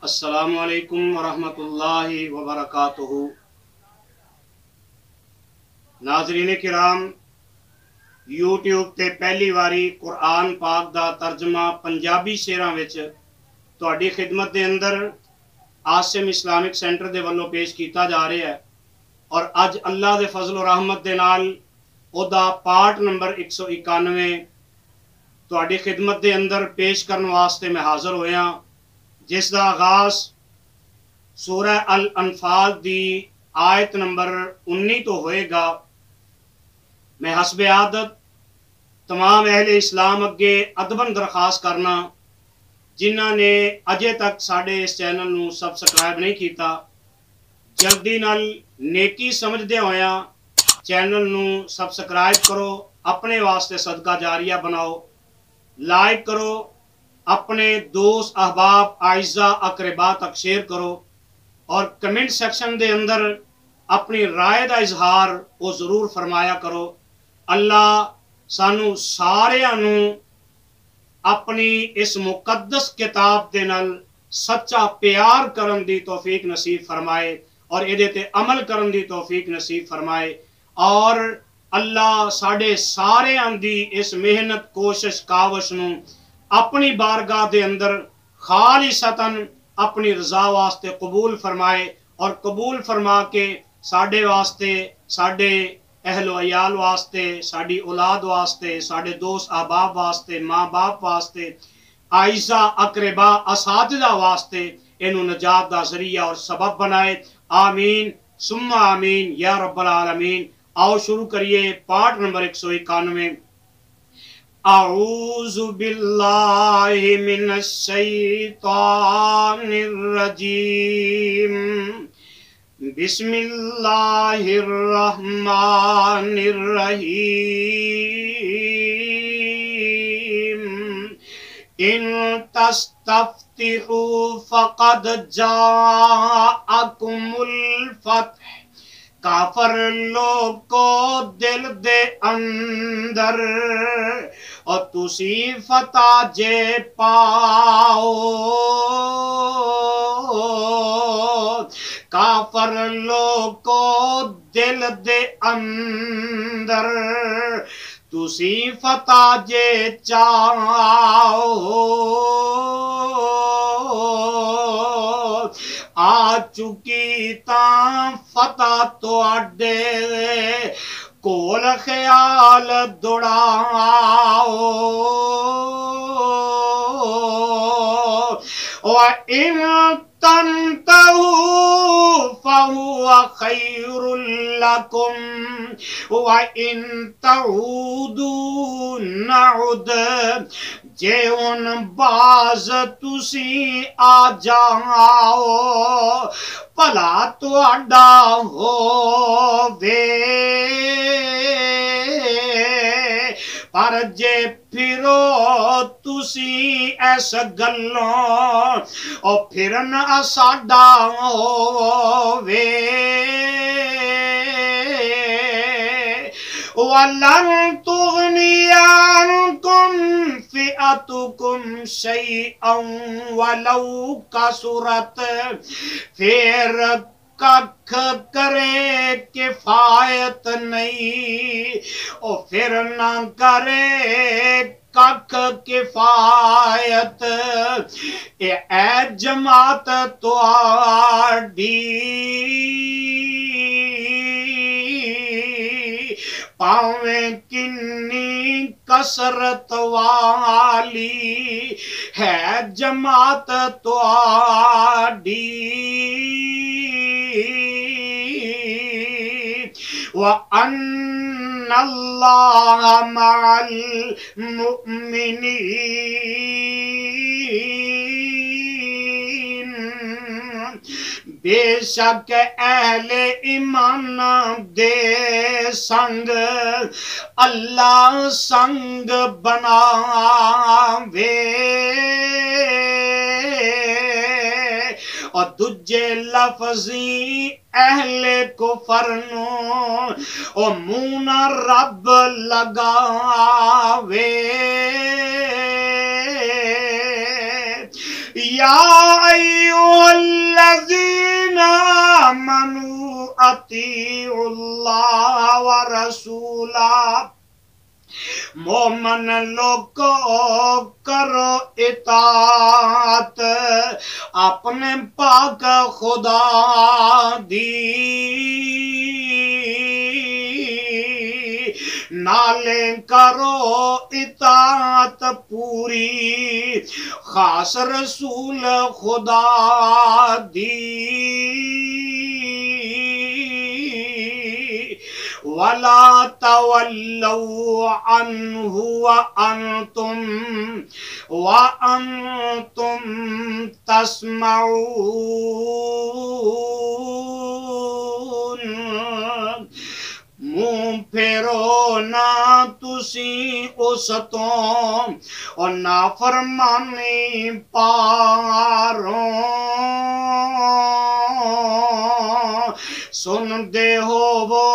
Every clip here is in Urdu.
السلام علیکم ورحمۃ اللہ وبرکاتہ۔ ناظرین کرام، یوٹیوب تے پہلی واری قرآن پاک دا ترجمہ پنجابی شعراں وچ تہاڈی خدمت دے اندر عاصم اسلامک سینٹر دے والوں پیش کیتا جا رہا ہے، اور اج اللہ دے فضل و رحمت دے نال او دا پارٹ نمبر 191 تہاڈی خدمت دے اندر پیش کرن واسطے میں حاضر ہویا، جس دا آغاز سورہ الانفال دی آیت نمبر 19 تو ہوئے گا۔ میں حسب عادت تمام اہل اسلام اگے ادبن درخواست کرنا، جنہاں نے اجے تک ساڈے اس چینل نو سبسکرائب نہیں کیتا، جلدی نال نیکی سمجھدے ہویا چینل نو سبسکرائب کرو، اپنے واسطے صدقہ جاریہ بناؤ، لائک کرو، اپنے دوست احباب اعزاء اقربا تک شیئر کرو، اور کمنٹ سیکشن دے اندر اپنی رائے دا اظہار وہ ضرور فرمایا کرو۔ اللہ سانو ساریاں نو اپنی اس مقدس کتاب دے نال سچا پیار کرن دی توفیق نصیب فرمائے، اور ایدے تے عمل کرن دی توفیق نصیب فرمائے، اور اللہ ساڈے ساریاں دی اس محنت کوشش کاوش نو اپنی بارگاہ دے اندر خالصتاً اپنی رضا واسطے قبول فرمائے، اور قبول فرما کے ساڈے واسطے، ساڈے اہل و عیال واسطے، ساڈی اولاد واسطے، ساڈے دوست احباب واسطے، ماں باپ واسطے، اعزاء اقربا اساتذہ واسطے اینو نجات دا ذریعہ اور سبب بنائے۔ آمین ثم آمین یا رب العالمین۔ آؤ شروع کریے پارٹ نمبر 191۔ اعوذ باللہ من الشیطان الرجیم، بسم اللہ الرحمن الرحیم۔ ان تستفتحوا فقد جاءکم الفتح، کافر لوگ کو دل دے اندر اور تسی فتح جے پاؤ، کافر لوگ کو دل دے اندر تسی فتح جے چاؤ، آ چکی تاں فتح تو اڈے کول خیال دوڑاؤ، وَإِن تَنْتَهُوا فَهُوَ خَيْرٌ لَكُمْ وَإِن تَعُودُوا نَعُدْ، جے ان باز تسی آ جاؤ پلا تو اڈا ہووے، پر جے پھرو تسی ایس گلوں او پھرن اساڈا ہووے، وَلَن تُغْنِيَ عَنْكُمْ فِئَتُكُمْ شَيْئًا وَلَوْ كَثُرَتْ، پھر ککھ کرے کفایت نہیں، او پھر نہ کرے ککھ کفایت، اے جماعت تواڈی پاویں کنی کسرت والی ہے جماعت تواڈی، وَأَنَّ اللَّهَ مَعَ الْمُؤْمِنِينَ، بے شک اہل ایمان دے سنگ اللہ سنگ بناوے، اور دجے لفظی اہل کفر نو او منہ رب لگاوے، یا ایھا الذین آمنوا اطیعوا اللہ ورسولہ، مومن لوگو کرو اطاعت اپنے پاک خدا دی، نالے کرو اطاعت پوری خاص رسول خدا دی، وَلَا تَوَلَّوْا عَنْهُ وَأَنْتُمْ تَسْمَعُونَ، منہ پھیرو نہ تسی اس تو اور نافرمانی پاروں، سن دے ہو وہ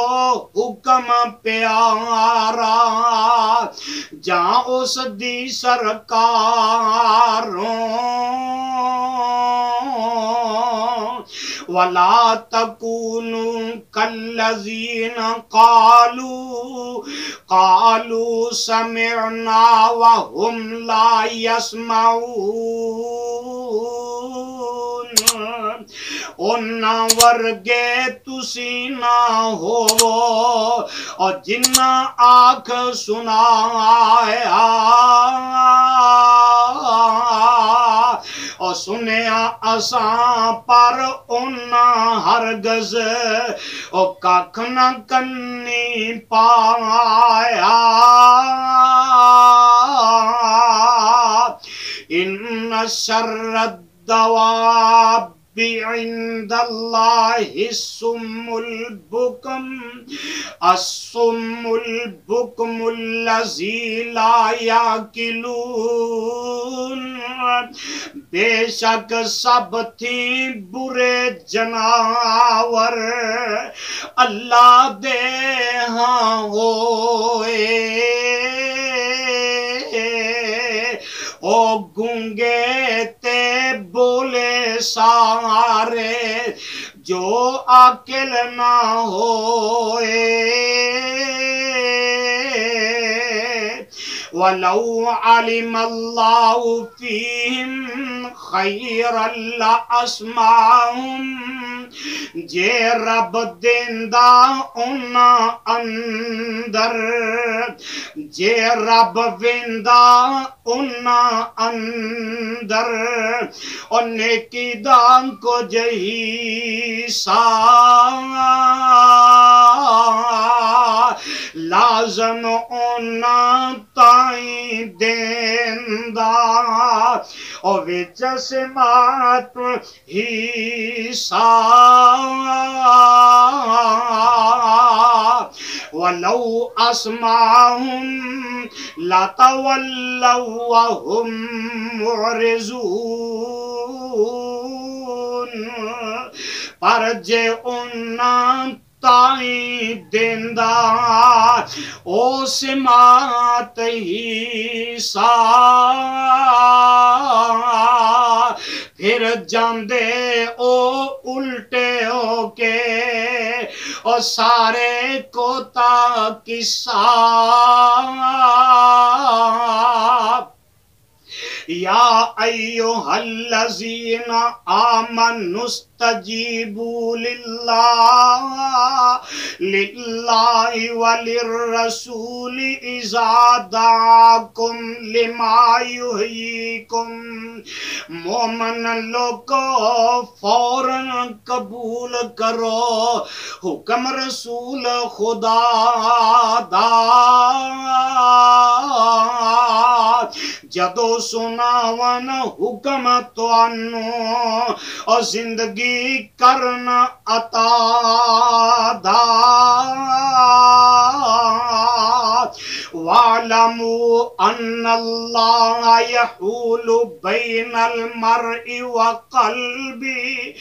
حکم پیارا جہاں اس دی سرکاروں، وَلَا تَكُونُوا كَالَّذِينَ قَالُوا سَمِعْنَا وَهُمْ لَا يَسْمَعُونَ، اونا ورگے تسی نہ ہوو اور جنہ آنکھ سنایا اور سنیا اساں پر اونا ہرگز اور کاکھ نہ کنی پایا، ان شر الدواب عند اللہ الصم البکم الذی لا یعقلون، بے شک سب تھی برے جناور اللہ دے ہاں ہوئے، او گونگے تے بولے سارے جو عاقل نہ ہوئے، وَلَوْ عَلِمَ اللَّهُ فِيهِمْ خَيْرًا لَأَسْمَعَهُمْ، جے رب دیندہ اونا اندر، جے رب ویندہ اونا اندر، اور نیکی دان کو جہی سا لازم اونا تائیں دیندہ، اور وچ سمات ہی سا، وَلَوْ أَسْمَعَهُمْ لَتَوَلَّوْا وَهُمْ مُعْرِضُونَ، پر جے انہاں تائیں دیندہ او سمات ہی سا، پھر جاندے او الٹے ہو کے اور سارے کو قصہ، یا ایھا الذین آمنوا استجیبوا للہ وللرسول اذا دعاکم لما یحییکم، مومن لوگو فوراً قبول کرو حکم رسول خدا دا، جدو سناون حکم توانو اور زندگی کرنا عطا دا، وَاعْلَمُوا أَنَّ اللَّهَ يَحُولُ بَيْنَ الْمَرْءِ وَقَلْبِهِ،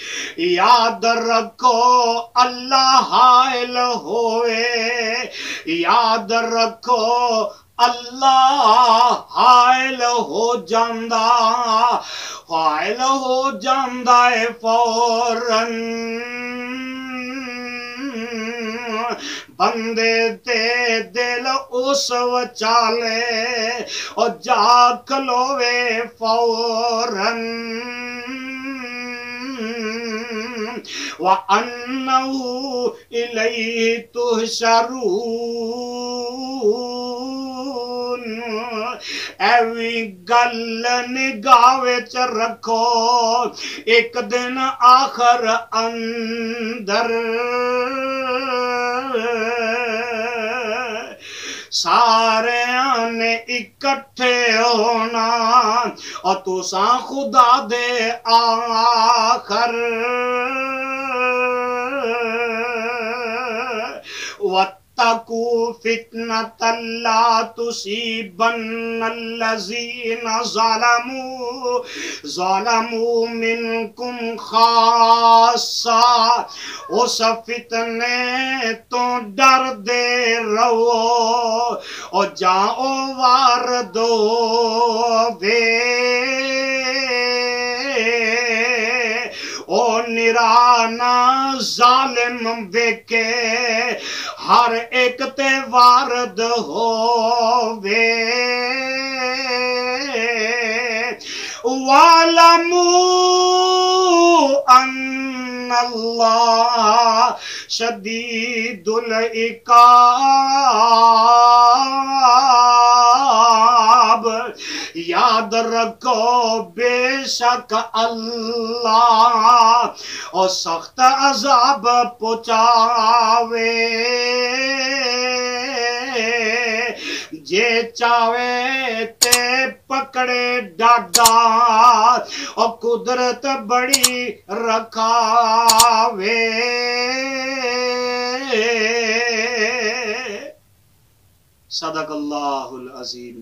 یاد رکھو اللہ حائل ہوئے، یاد رکھو اللہ حائل ہو جاندہ ہے فوراً بندے تے دل اس وچالے اور جا کھلوے فوراً وَأَنَّهُ إِلَيْهِ تُحْشَرُونَ ایوی گل نگاہ وچ رکھو ایک دن آخر اندر سارے نے اکٹھے ہونا اور تساں خدا دے آخر وَاتَّقُوا فِتْنَةً لَا تُصِيبَنَّ الَّذِينَ ظَلَمُوا مِنْكُمْ خَاصَّةً اس فتنے تو ڈر دے رہو اور جاؤ وارد ہووے او نرانا ظالم ویکے ہر ایک تے وارد ہووے وَاعْلَمُوا أَنَّ اللَّهَ شَدِيدُ العقاب یاد رکھو بے شک اللہ اور سخت عذاب پہنچاوے جے چاوے تے پکڑے ڈاڈا اور قدرت بڑی رکھاوے صدق اللہ العظیم.